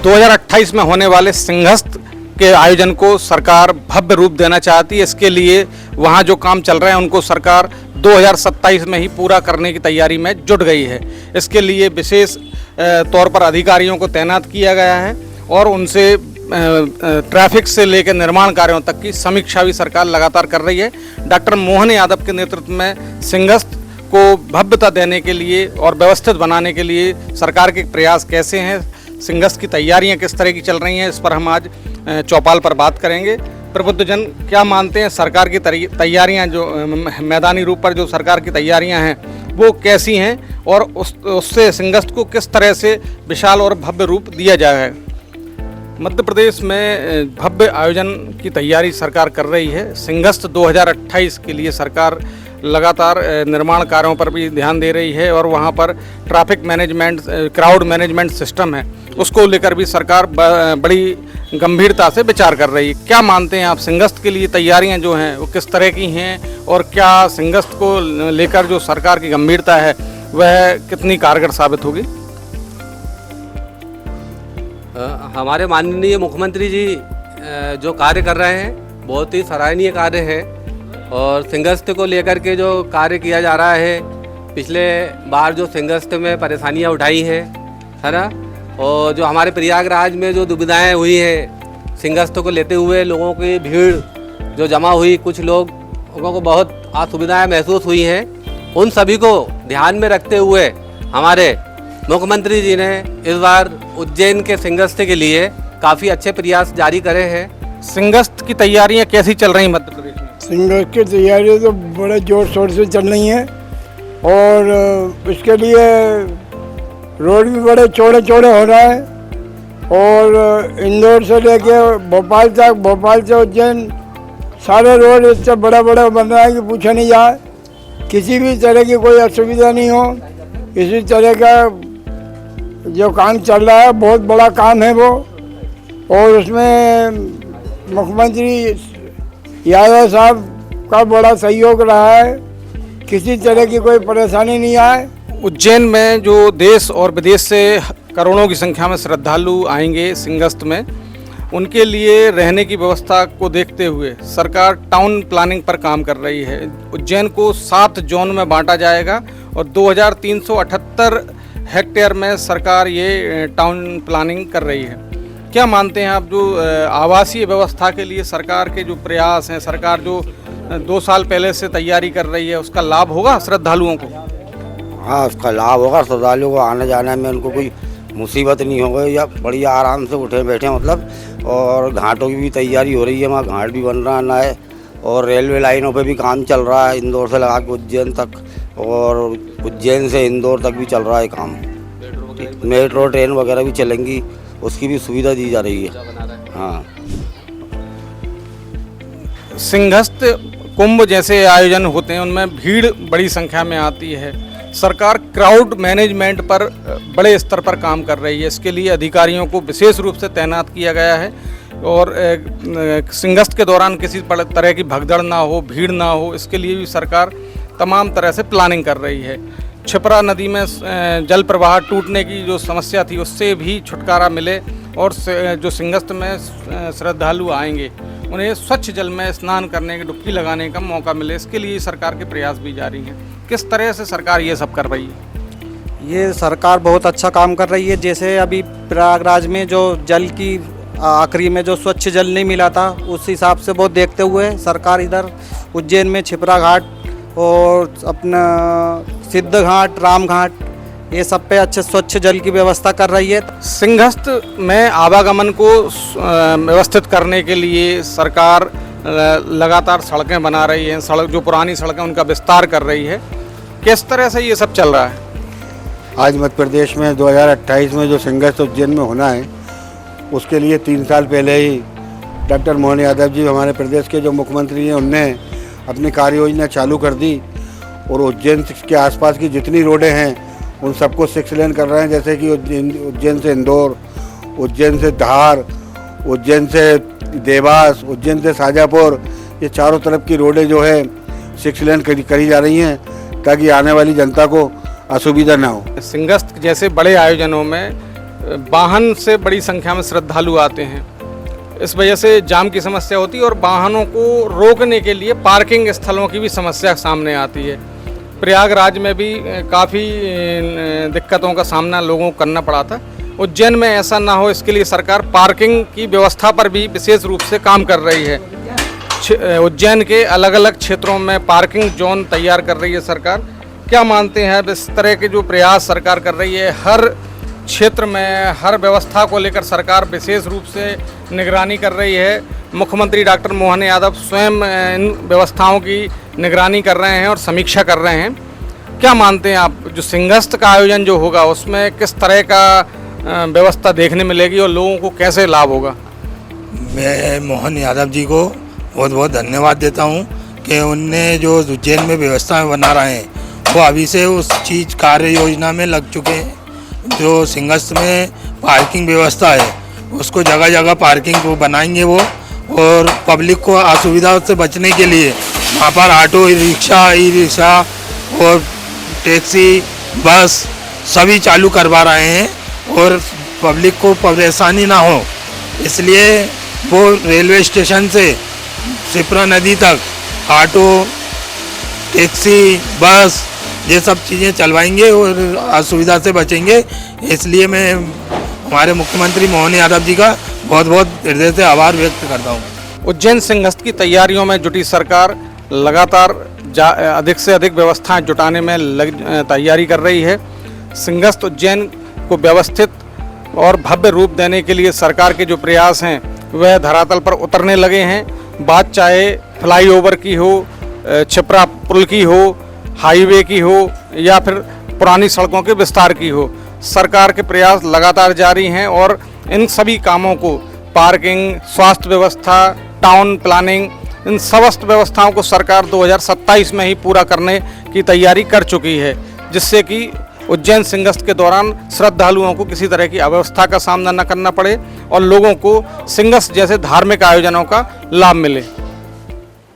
2028 में होने वाले सिंहस्थ के आयोजन को सरकार भव्य रूप देना चाहती है। इसके लिए वहाँ जो काम चल रहे हैं उनको सरकार 2027 में ही पूरा करने की तैयारी में जुट गई है। इसके लिए विशेष तौर पर अधिकारियों को तैनात किया गया है और उनसे ट्रैफिक से लेकर निर्माण कार्यों तक की समीक्षा भी सरकार लगातार कर रही है। डॉक्टर मोहन यादव के नेतृत्व में सिंहस्थ को भव्यता देने के लिए और व्यवस्थित बनाने के लिए सरकार के प्रयास कैसे हैं, सिंहस्थ की तैयारियां किस तरह की चल रही हैं, इस पर हम आज चौपाल पर बात करेंगे। प्रबुद्धजन क्या मानते हैं, सरकार की तैयारियां जो मैदानी रूप पर जो सरकार की तैयारियां हैं वो कैसी हैं और उससे सिंहस्थ को किस तरह से विशाल और भव्य रूप दिया जाएगा। मध्य प्रदेश में भव्य आयोजन की तैयारी सरकार कर रही है। सिंहस्थ 2028 के लिए सरकार लगातार निर्माण कार्यों पर भी ध्यान दे रही है और वहाँ पर traffic management, crowd management system है, उसको लेकर भी सरकार बड़ी गंभीरता से विचार कर रही है। क्या मानते हैं आप, सिंहस्थ के लिए तैयारियां जो हैं वो किस तरह की हैं और क्या सिंहस्थ को लेकर जो सरकार की गंभीरता है वह कितनी कारगर साबित होगी? हमारे माननीय मुख्यमंत्री जी जो कार्य कर रहे हैं बहुत ही सराहनीय कार्य है और सिंहस्थ को लेकर के जो कार्य किया जा रहा है, पिछले बार जो सिंहस्थ में परेशानियां उठाई हैं है ना, और जो हमारे प्रयागराज में जो दुविधाएं हुई हैं सिंहस्थ को लेते हुए, लोगों की भीड़ जो जमा हुई, कुछ लोगों को बहुत असुविधाएं महसूस हुई हैं, उन सभी को ध्यान में रखते हुए हमारे मुख्यमंत्री जी ने इस बार उज्जैन के सिंहस्थ के लिए काफ़ी अच्छे प्रयास जारी करे हैं। सिंहस्थ की तैयारियां कैसी चल रही मध्य प्रदेश में? सिंहस्थ की तैयारियां तो बड़े जोर शोर से चल रही हैं और इसके लिए रोड भी बड़े चौड़े चौड़े हो रहा है और इंदौर से लेके भोपाल तक, भोपाल से उज्जैन सारे रोड इससे बड़ा बड़ा बन रहा है कि पूछा नहीं जाए। किसी भी तरह की कोई असुविधा नहीं हो, इसी तरह का जो काम चल रहा है बहुत बड़ा काम है वो, और उसमें मुख्यमंत्री यादव साहब का बड़ा सहयोग रहा है, किसी तरह की कोई परेशानी नहीं आए। उज्जैन में जो देश और विदेश से करोड़ों की संख्या में श्रद्धालु आएंगे सिंहस्थ में, उनके लिए रहने की व्यवस्था को देखते हुए सरकार टाउन प्लानिंग पर काम कर रही है। उज्जैन को 7 जोन में बांटा जाएगा और 2378 हेक्टेयर में सरकार ये टाउन प्लानिंग कर रही है। क्या मानते हैं आप, जो आवासीय व्यवस्था के लिए सरकार के जो प्रयास हैं, सरकार जो 2 साल पहले से तैयारी कर रही है, उसका लाभ होगा श्रद्धालुओं को? हाँ, उसका लाभ होगा। श्रद्धालुओं को आने जाने में उनको कोई मुसीबत नहीं होगा, या बढ़िया आराम से उठे बैठे मतलब। और घाटों की भी तैयारी हो रही है, वहाँ घाट भी बन रहा नए, और रेलवे लाइनों पे भी काम चल रहा है, इंदौर से लगा के उज्जैन तक, और उज्जैन से इंदौर तक भी चल रहा है काम। मेट्रो ट्रेन वगैरह भी चलेंगी, उसकी भी सुविधा दी जा रही है। हाँ, सिंहस्थ कुंभ जैसे आयोजन होते हैं उनमें भीड़ बड़ी संख्या में आती है। सरकार क्राउड मैनेजमेंट पर बड़े स्तर पर काम कर रही है। इसके लिए अधिकारियों को विशेष रूप से तैनात किया गया है और सिंहस्थ के दौरान किसी तरह की भगदड़ ना हो, भीड़ ना हो, इसके लिए भी सरकार तमाम तरह से प्लानिंग कर रही है। छिपरा नदी में जल प्रवाह टूटने की जो समस्या थी उससे भी छुटकारा मिले और जो सिंहस्थ में श्रद्धालु आएंगे उन्हें स्वच्छ जल में स्नान करने की, डुबकी लगाने का मौका मिले, इसके लिए सरकार के प्रयास भी जारी हैं। किस तरह से सरकार ये सब कर रही है? ये सरकार बहुत अच्छा काम कर रही है। जैसे अभी प्रयागराज में जो जल की आखिरी में जो स्वच्छ जल नहीं मिला था, उस हिसाब से वो देखते हुए सरकार इधर उज्जैन में छिपरा घाट और अपना सिद्ध घाट, राम घाट, ये सब पे अच्छे स्वच्छ जल की व्यवस्था कर रही है। सिंहस्थ में आवागमन को व्यवस्थित करने के लिए सरकार लगातार सड़कें बना रही है, जो पुरानी सड़कें उनका विस्तार कर रही है। किस तरह से ये सब चल रहा है? आज मध्य प्रदेश में 2028 में जो सिंहस्थ उज्जैन में होना है, उसके लिए 3 साल पहले ही डॉक्टर मोहन यादव जी हमारे प्रदेश के जो मुख्यमंत्री हैं, उनने अपनी कार्य योजना चालू कर दी और उज्जैन के आसपास की जितनी रोडें हैं उन सबको 6 लेन कर रहे हैं। जैसे कि उज्जैन से इंदौर, उज्जैन से धार, उज्जैन से देवास, उज्जैन से शाजापुर, ये चारों तरफ की रोडें जो है 6 लेन करी जा रही हैं ताकि आने वाली जनता को असुविधा ना हो। सिंहस्थ जैसे बड़े आयोजनों में वाहन से बड़ी संख्या में श्रद्धालु आते हैं। इस वजह से जाम की समस्या होती है और वाहनों को रोकने के लिए पार्किंग स्थलों की भी समस्या सामने आती है। प्रयागराज में भी काफ़ी दिक्कतों का सामना लोगों को करना पड़ा था। उज्जैन में ऐसा ना हो, इसके लिए सरकार पार्किंग की व्यवस्था पर भी विशेष रूप से काम कर रही है। उज्जैन के अलग अलग क्षेत्रों में पार्किंग जोन तैयार कर रही है सरकार। क्या मानते हैं अब इस तरह के जो प्रयास सरकार कर रही है, हर क्षेत्र में हर व्यवस्था को लेकर सरकार विशेष रूप से निगरानी कर रही है। मुख्यमंत्री डॉक्टर मोहन यादव स्वयं इन व्यवस्थाओं की निगरानी कर रहे हैं और समीक्षा कर रहे हैं। क्या मानते हैं आप, जो सिंहस्थ का आयोजन जो होगा उसमें किस तरह का व्यवस्था देखने मिलेगी और लोगों को कैसे लाभ होगा? मैं मोहन यादव जी को बहुत बहुत धन्यवाद देता हूं कि उनने जो उज्जैन में व्यवस्थाएं बना रहे हैं वो अभी से उस चीज़ कार्य योजना में लग चुके हैं। जो सिंहस्थ में पार्किंग व्यवस्था है उसको जगह जगह पार्किंग को बनाएंगे वो, और पब्लिक को असुविधा से बचने के लिए वहाँ पर ऑटो रिक्शा, ई रिक्शा और टैक्सी, बस सभी चालू करवा रहे हैं और पब्लिक को परेशानी ना हो इसलिए वो रेलवे स्टेशन से शिप्रा नदी तक ऑटो, टैक्सी, बस ये सब चीज़ें चलवाएंगे और असुविधा से बचेंगे। इसलिए मैं हमारे मुख्यमंत्री मोहन यादव जी का बहुत बहुत हृदय से आभार व्यक्त करता हूँ। उज्जैन सिंहस्थ की तैयारियों में जुटी सरकार लगातार अधिक से अधिक व्यवस्थाएं जुटाने में तैयारी कर रही है। सिंहस्थ उज्जैन को व्यवस्थित और भव्य रूप देने के लिए सरकार के जो प्रयास हैं वह धरातल पर उतरने लगे हैं। बात चाहे फ्लाईओवर की हो, छिपरा पुल की हो, हाईवे की हो या फिर पुरानी सड़कों के विस्तार की हो, सरकार के प्रयास लगातार जारी हैं और इन सभी कामों को पार्किंग, स्वास्थ्य व्यवस्था, टाउन प्लानिंग, इन समस्त व्यवस्थाओं को सरकार 2027 में ही पूरा करने की तैयारी कर चुकी है, जिससे कि उज्जैन सिंहस्थ के दौरान श्रद्धालुओं को किसी तरह की अव्यवस्था का सामना न करना पड़े और लोगों को सिंहस्थ जैसे धार्मिक आयोजनों का लाभ मिले।